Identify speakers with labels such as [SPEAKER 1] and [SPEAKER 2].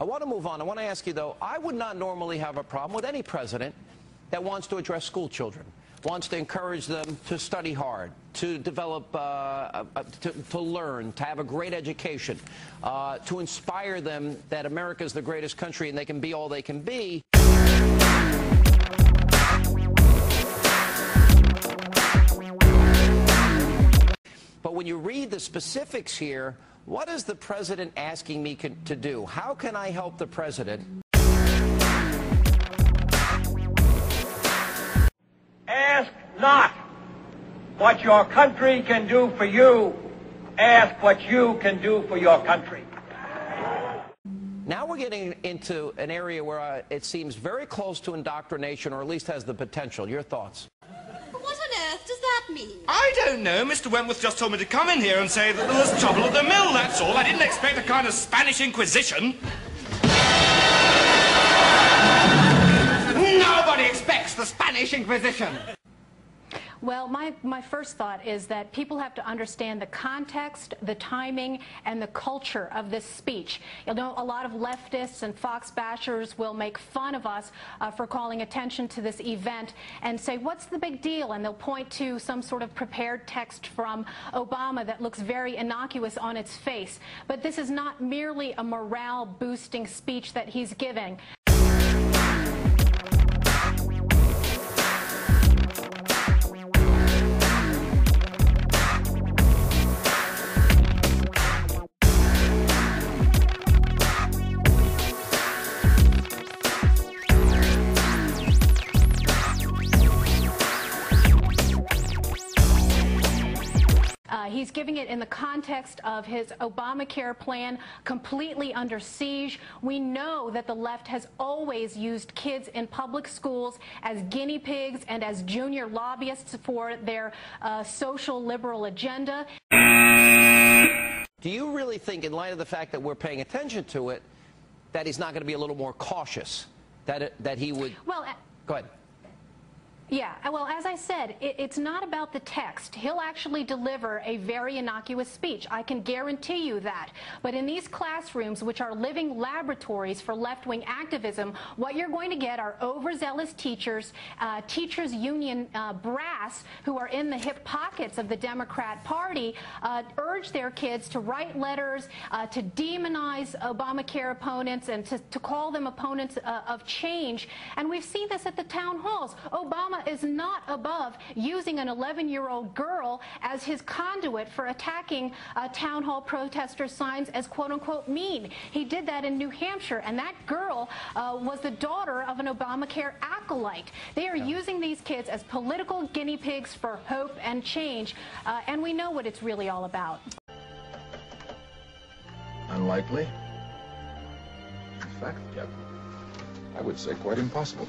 [SPEAKER 1] I want to move on. I want to ask you, though, I would not normally have a problem with any president that wants to address school children, wants to encourage them to study hard, to develop, to learn, to have a great education, to inspire them that America is the greatest country and they can be all they can be. But when you read the specifics here, what is the president asking me to do? How can I help the president?
[SPEAKER 2] Ask not what your country can do for you. Ask what you can do for your country.
[SPEAKER 1] Now we're getting into an area where it seems very close to indoctrination, or at least has the potential. Your thoughts?
[SPEAKER 3] What on earth does that mean?
[SPEAKER 4] I don't know. Mr. Wentworth just told me to come in here and say that there was trouble at the mill, that's all. I didn't expect a kind of Spanish Inquisition. Nobody expects the Spanish Inquisition.
[SPEAKER 5] Well, my first thought is that people have to understand the context, the timing, and the culture of this speech. You know, a lot of leftists and Fox bashers will make fun of us for calling attention to this event and say, what's the big deal? And they'll point to some sort of prepared text from Obama that looks very innocuous on its face. But this is not merely a morale-boosting speech that he's giving. He's giving it in the context of his Obamacare plan, completely under siege. We know that the left has always used kids in public schools as guinea pigs and as junior lobbyists for their social liberal agenda.
[SPEAKER 1] Do you really think, in light of the fact that we're paying attention to it, that he's not going to be a little more cautious, that he would...
[SPEAKER 5] Well,
[SPEAKER 1] go ahead.
[SPEAKER 5] Yeah, well, as I said, it's not about the text. He'll actually deliver a very innocuous speech. I can guarantee you that. But in these classrooms, which are living laboratories for left-wing activism, what you're going to get are overzealous teachers, teachers' union brass who are in the hip pockets of the Democrat Party, urge their kids to write letters, to demonize Obamacare opponents and to call them opponents of change. And we've seen this at the town halls. Obama is not above using an 11-year-old girl as his conduit for attacking town hall protester signs as quote-unquote mean. He did that in New Hampshire, and that girl was the daughter of an Obamacare acolyte. They are using these kids as political guinea pigs for hope and change, and we know what it's really all about.
[SPEAKER 6] Unlikely. In fact, I would say quite impossible.